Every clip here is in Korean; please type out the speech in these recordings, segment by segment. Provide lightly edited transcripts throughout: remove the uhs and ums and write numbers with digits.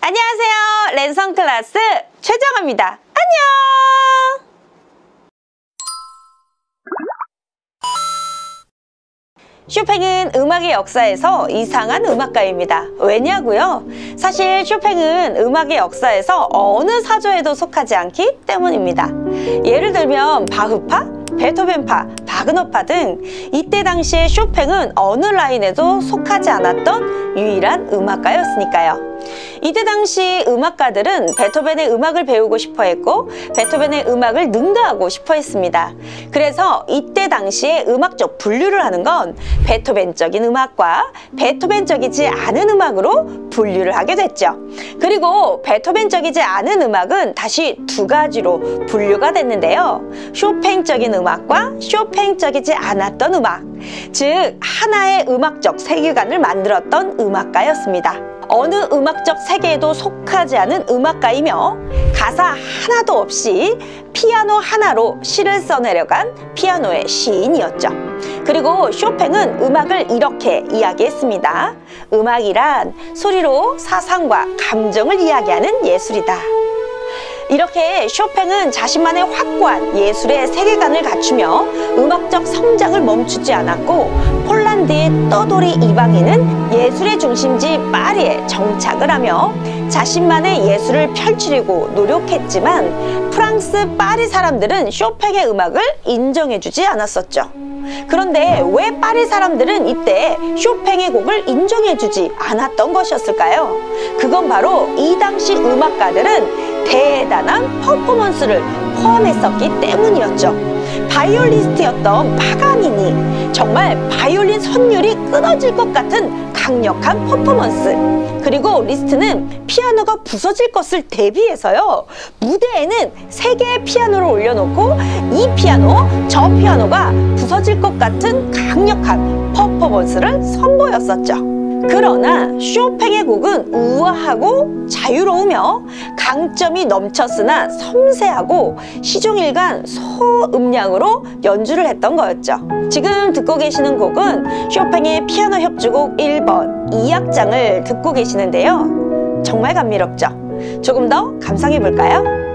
안녕하세요. 랜선 클래스 최정아입니다. 안녕. 쇼팽은 음악의 역사에서 이상한 음악가입니다. 왜냐고요? 사실 쇼팽은 음악의 역사에서 어느 사조에도 속하지 않기 때문입니다. 예를 들면 바흐파, 베토벤파, 바그너파 등 이때 당시에 쇼팽은 어느 라인에도 속하지 않았던 유일한 음악가였으니까요. 이때 당시 음악가들은 베토벤의 음악을 배우고 싶어 했고 베토벤의 음악을 능가하고 싶어 했습니다. 그래서 이때 당시에 음악적 분류를 하는 건 베토벤적인 음악과 베토벤적이지 않은 음악으로 분류를 하게 됐죠. 그리고 베토벤적이지 않은 음악은 다시 두 가지로 분류가 됐는데요. 쇼팽적인 음악과 쇼팽적이지 않았던 음악, 즉 하나의 음악적 세계관을 만들었던 음악가였습니다. 어느 음악적 세계에도 속하지 않은 음악가이며 가사 하나도 없이 피아노 하나로 시를 써내려간 피아노의 시인이었죠. 그리고 쇼팽은 음악을 이렇게 이야기했습니다. 음악이란 소리로 사상과 감정을 이야기하는 예술이다. 이렇게 쇼팽은 자신만의 확고한 예술의 세계관을 갖추며 음악적 성장을 멈추지 않았고 폴란드의 떠돌이 이방인은 예술의 중심지 파리에 정착을 하며 자신만의 예술을 펼치려고 노력했지만 프랑스 파리 사람들은 쇼팽의 음악을 인정해주지 않았었죠. 그런데 왜 파리 사람들은 이때 쇼팽의 곡을 인정해주지 않았던 것이었을까요? 그건 바로 이 당시 음악가들은 대단한 퍼포먼스를 포함했었기 때문이었죠. 바이올리스트였던 파가니니 정말 바이올린 선율이 끊어질 것 같은 강력한 퍼포먼스, 그리고 리스트는 피아노가 부서질 것을 대비해서요 무대에는 3개의 피아노를 올려놓고 이 피아노 저 피아노가 부서질 것 같은 강력한 퍼포먼스를 선보였었죠. 그러나 쇼팽의 곡은 우아하고 자유로우며 강점이 넘쳤으나 섬세하고 시종일관 소음량으로 연주를 했던 거였죠. 지금 듣고 계시는 곡은 쇼팽의 피아노 협주곡 1번 2악장을 듣고 계시는데요. 정말 감미롭죠? 조금 더 감상해 볼까요?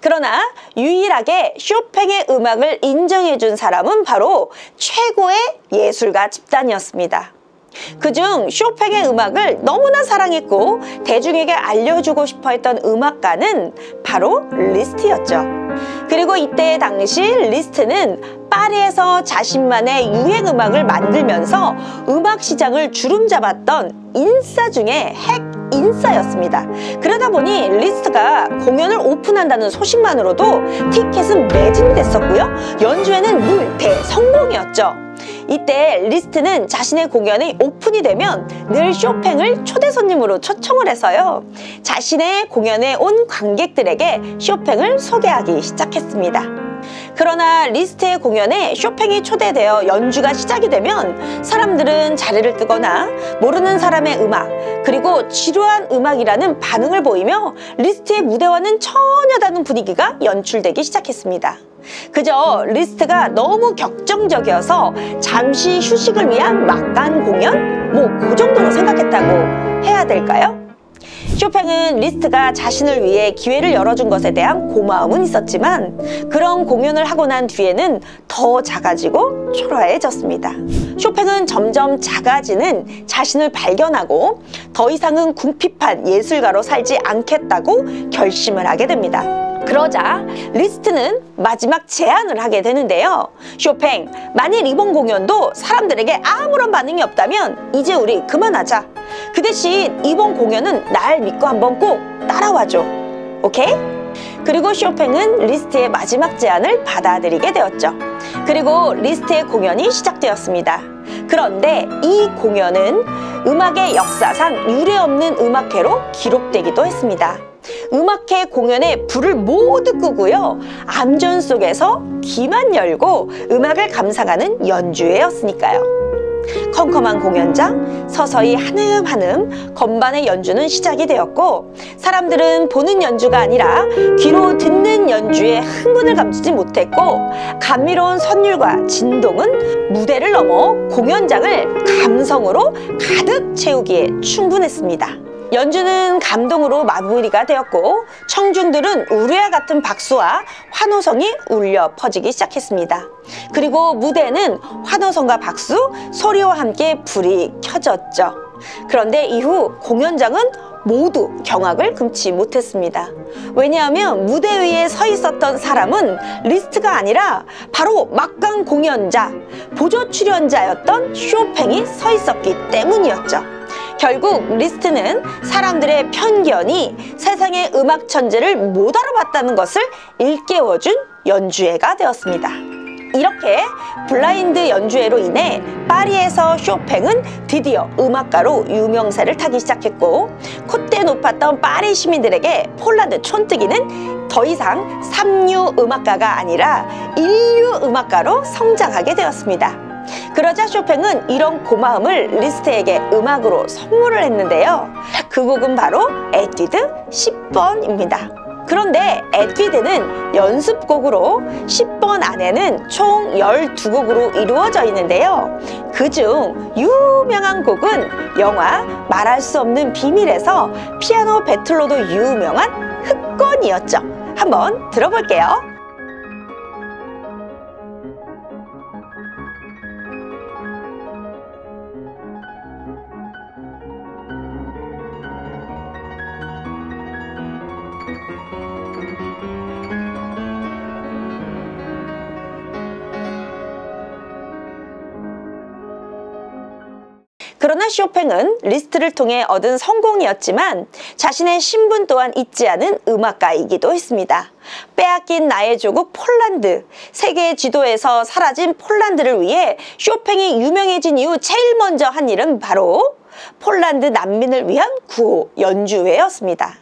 그러나 유일하게 쇼팽의 음악을 인정해준 사람은 바로 최고의 예술가 집단이었습니다. 그중 쇼팽의 음악을 너무나 사랑했고 대중에게 알려주고 싶어 했던 음악가는 바로 리스트였죠. 그리고 이때 당시 리스트는 파리에서 자신만의 유행 음악을 만들면서 음악 시장을 주름잡았던 인싸 중에 핵 인싸였습니다. 그러다 보니 리스트가 공연을 오픈한다는 소식만으로도 티켓은 매진됐었고요. 연주회는 늘 대성공이었죠. 이때 리스트는 자신의 공연이 오픈이 되면 늘 쇼팽을 초대 손님으로 초청을 해서요 자신의 공연에 온 관객들에게 쇼팽을 소개하기 시작했습니다. 그러나 리스트의 공연에 쇼팽이 초대되어 연주가 시작이 되면 사람들은 자리를 뜨거나 모르는 사람의 음악, 그리고 지루한 음악이라는 반응을 보이며 리스트의 무대와는 전혀 다른 분위기가 연출되기 시작했습니다. 그저 리스트가 너무 격정적이어서 잠시 휴식을 위한 막간 공연? 뭐 그 정도로 생각했다고 해야 될까요? 쇼팽은 리스트가 자신을 위해 기회를 열어준 것에 대한 고마움은 있었지만 그런 공연을 하고 난 뒤에는 더 작아지고 초라해졌습니다. 쇼팽은 점점 작아지는 자신을 발견하고 더 이상은 궁핍한 예술가로 살지 않겠다고 결심을 하게 됩니다. 그러자 리스트는 마지막 제안을 하게 되는데요. 쇼팽, 만일 이번 공연도 사람들에게 아무런 반응이 없다면 이제 우리 그만하자. 그 대신 이번 공연은 날 믿고 한번 꼭 따라와줘. 오케이? 그리고 쇼팽은 리스트의 마지막 제안을 받아들이게 되었죠. 그리고 리스트의 공연이 시작되었습니다. 그런데 이 공연은 음악의 역사상 유례없는 음악회로 기록되기도 했습니다. 음악회 공연에 불을 모두 끄고요, 암전 속에서 귀만 열고 음악을 감상하는 연주회였으니까요. 컴컴한 공연장, 서서히 한음한음 건반의 연주는 시작이 되었고 사람들은 보는 연주가 아니라 귀로 듣는 연주에 흥분을 감추지 못했고 감미로운 선율과 진동은 무대를 넘어 공연장을 감성으로 가득 채우기에 충분했습니다. 연주는 감동으로 마무리가 되었고 청중들은 우레와 같은 박수와 환호성이 울려 퍼지기 시작했습니다. 그리고 무대는 환호성과 박수, 소리와 함께 불이 켜졌죠. 그런데 이후 공연장은 모두 경악을 금치 못했습니다. 왜냐하면 무대 위에 서 있었던 사람은 리스트가 아니라 바로 막강 공연자, 보조 출연자였던 쇼팽이 서 있었기 때문이었죠. 결국 리스트는 사람들의 편견이 세상의 음악 천재를 못 알아봤다는 것을 일깨워준 연주회가 되었습니다. 이렇게 블라인드 연주회로 인해 파리에서 쇼팽은 드디어 음악가로 유명세를 타기 시작했고 콧대 높았던 파리 시민들에게 폴란드 촌뜨기는 더 이상 3류 음악가가 아니라 1류 음악가로 성장하게 되었습니다. 그러자 쇼팽은 이런 고마움을 리스트에게 음악으로 선물을 했는데요. 그 곡은 바로 에뛰드 10번입니다. 그런데 에뛰드는 연습곡으로 10번 안에는 총 12곡으로 이루어져 있는데요. 그중 유명한 곡은 영화 말할 수 없는 비밀에서 피아노 배틀로도 유명한 흑건이었죠. 한번 들어볼게요. 그러나 쇼팽은 리스트를 통해 얻은 성공이었지만 자신의 신분 또한 잊지 않은 음악가이기도 했습니다. 빼앗긴 나의 조국 폴란드, 세계 지도에서 사라진 폴란드를 위해 쇼팽이 유명해진 이후 제일 먼저 한 일은 바로 폴란드 난민을 위한 구호 연주회였습니다.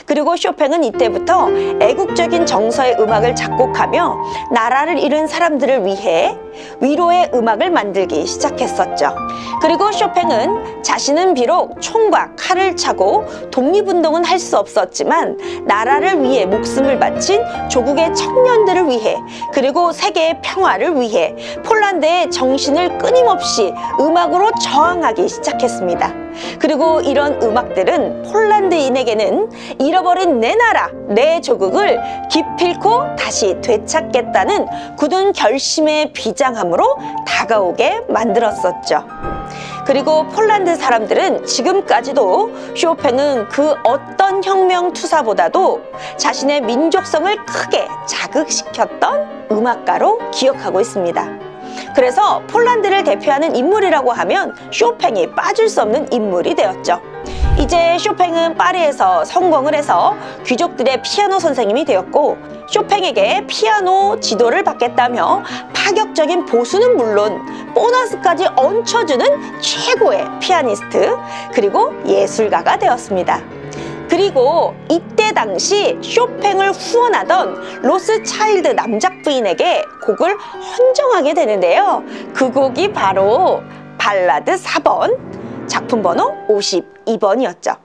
그리고 쇼팽은 이때부터 애국적인 정서의 음악을 작곡하며 나라를 잃은 사람들을 위해 위로의 음악을 만들기 시작했었죠. 그리고 쇼팽은 자신은 비록 총과 칼을 차고 독립운동은 할 수 없었지만 나라를 위해 목숨을 바친 조국의 청년들을 위해 그리고 세계의 평화를 위해 폴란드의 정신을 끊임없이 음악으로 저항하기 시작했습니다. 그리고 이런 음악들은 폴란드인에게는 잃어버린 내 나라, 내 조국을 기필코 다시 되찾겠다는 굳은 결심의 비장함으로 다가오게 만들었었죠. 그리고 폴란드 사람들은 지금까지도 쇼팽은 그 어떤 혁명 투사보다도 자신의 민족성을 크게 자극시켰던 음악가로 기억하고 있습니다. 그래서 폴란드를 대표하는 인물이라고 하면 쇼팽이 빠질 수 없는 인물이 되었죠. 이제 쇼팽은 파리에서 성공을 해서 귀족들의 피아노 선생님이 되었고 쇼팽에게 피아노 지도를 받겠다며 파격적인 보수는 물론 보너스까지 얹혀주는 최고의 피아니스트 그리고 예술가가 되었습니다. 그리고 이때 당시 쇼팽을 후원하던 로스차일드 남작 부인에게 곡을 헌정하게 되는데요. 그 곡이 바로 발라드 4번, 작품 번호 52번이었죠.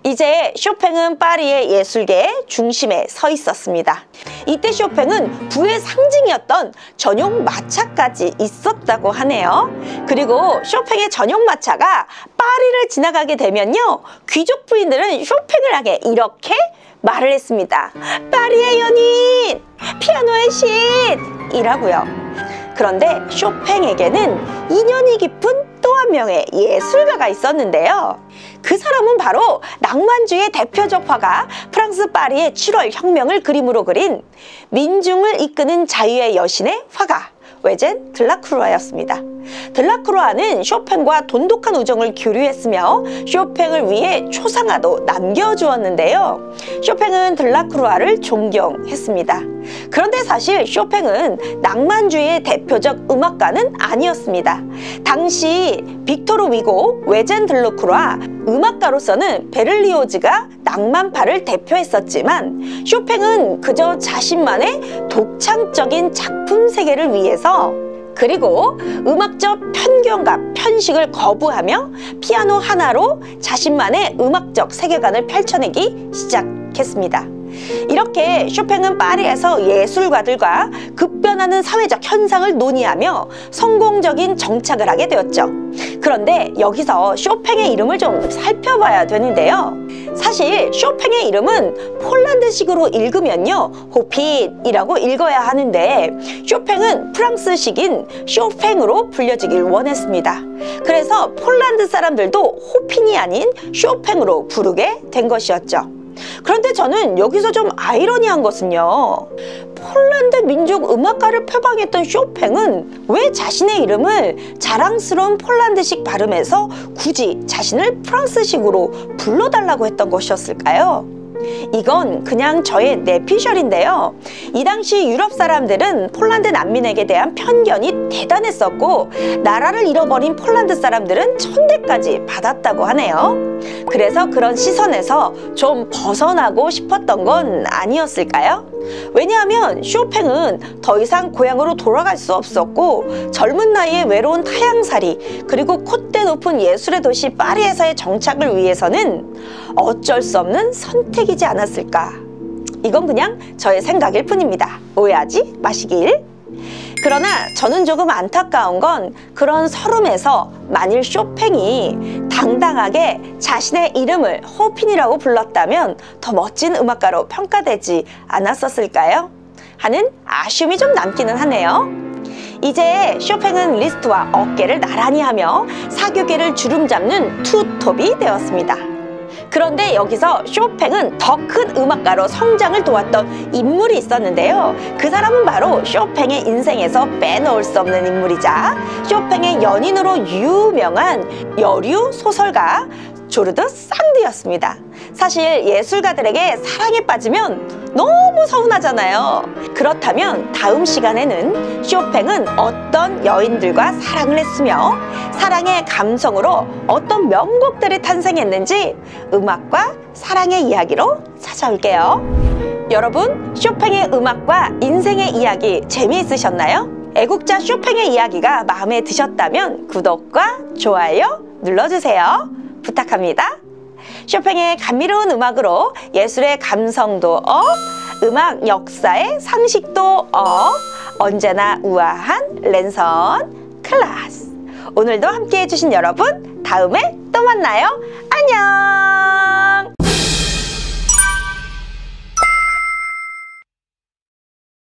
이제 쇼팽은 파리의 예술계의 중심에 서 있었습니다. 이때 쇼팽은 부의 상징이었던 전용 마차까지 있었다고 하네요. 그리고 쇼팽의 전용 마차가 파리를 지나가게 되면요, 귀족 부인들은 쇼팽을 향해 이렇게 말을 했습니다. 파리의 연인, 피아노의 신! 이라고요. 그런데 쇼팽에게는 인연이 깊은 또 한 명의 예술가가 있었는데요. 그 사람은 바로 낭만주의의 대표적 화가 프랑스 파리의 7월 혁명을 그림으로 그린 민중을 이끄는 자유의 여신의 화가 외젠 들라크루아였습니다. 들라크루아는 쇼팽과 돈독한 우정을 교류했으며 쇼팽을 위해 초상화도 남겨주었는데요. 쇼팽은 들라크루아를 존경했습니다. 그런데 사실 쇼팽은 낭만주의의 대표적 음악가는 아니었습니다. 당시 빅토르 위고, 외젠 들라크루아 음악가로서는 베를리오즈가 낭만파를 대표했었지만 쇼팽은 그저 자신만의 독창적인 작품 세계를 위해서, 그리고 음악적 편견과 편식을 거부하며 피아노 하나로 자신만의 음악적 세계관을 펼쳐내기 시작했습니다. 이렇게 쇼팽은 파리에서 예술가들과 급변하는 사회적 현상을 논의하며 성공적인 정착을 하게 되었죠. 그런데 여기서 쇼팽의 이름을 좀 살펴봐야 되는데요. 사실 쇼팽의 이름은 폴란드식으로 읽으면요, 호핀이라고 읽어야 하는데 쇼팽은 프랑스식인 쇼팽으로 불려지길 원했습니다. 그래서 폴란드 사람들도 호핀이 아닌 쇼팽으로 부르게 된 것이었죠. 그런데 저는 여기서 좀 아이러니한 것은요, 폴란드 민족 음악가를 표방했던 쇼팽은 왜 자신의 이름을 자랑스러운 폴란드식 발음에서 굳이 자신을 프랑스식으로 불러달라고 했던 것이었을까요? 이건 그냥 저의 내피셜인데요. 이 당시 유럽 사람들은 폴란드 난민에게 대한 편견이 대단했었고, 나라를 잃어버린 폴란드 사람들은 천대까지 받았다고 하네요. 그래서 그런 시선에서 좀 벗어나고 싶었던 건 아니었을까요? 왜냐하면 쇼팽은 더 이상 고향으로 돌아갈 수 없었고, 젊은 나이에 외로운 타향살이, 그리고 콧대 높은 예술의 도시 파리에서의 정착을 위해서는 어쩔 수 없는 선택이지 않았을까. 이건 그냥 저의 생각일 뿐입니다. 오해하지 마시길. 그러나 저는 조금 안타까운 건, 그런 서름에서 만일 쇼팽이 당당하게 자신의 이름을 호핀이라고 불렀다면 더 멋진 음악가로 평가되지 않았었을까요? 하는 아쉬움이 좀 남기는 하네요. 이제 쇼팽은 리스트와 어깨를 나란히 하며 사교계를 주름잡는 투톱이 되었습니다. 그런데 여기서 쇼팽은 더 큰 음악가로 성장을 도왔던 인물이 있었는데요. 그 사람은 바로 쇼팽의 인생에서 빼놓을 수 없는 인물이자 쇼팽의 연인으로 유명한 여류 소설가 조르드 상드였습니다. 사실 예술가들에게 사랑에 빠지면 너무 서운하잖아요. 그렇다면 다음 시간에는 쇼팽은 어떤 여인들과 사랑을 했으며 사랑의 감성으로 어떤 명곡들이 탄생했는지 음악과 사랑의 이야기로 찾아올게요. 여러분, 쇼팽의 음악과 인생의 이야기 재미있으셨나요? 애국자 쇼팽의 이야기가 마음에 드셨다면 구독과 좋아요 눌러주세요. 부탁합니다. 쇼팽의 감미로운 음악으로 예술의 감성도 업, 음악 역사의 상식도 업, 언제나 우아한 랜선 클래스. 오늘도 함께 해주신 여러분, 다음에 또 만나요. 안녕.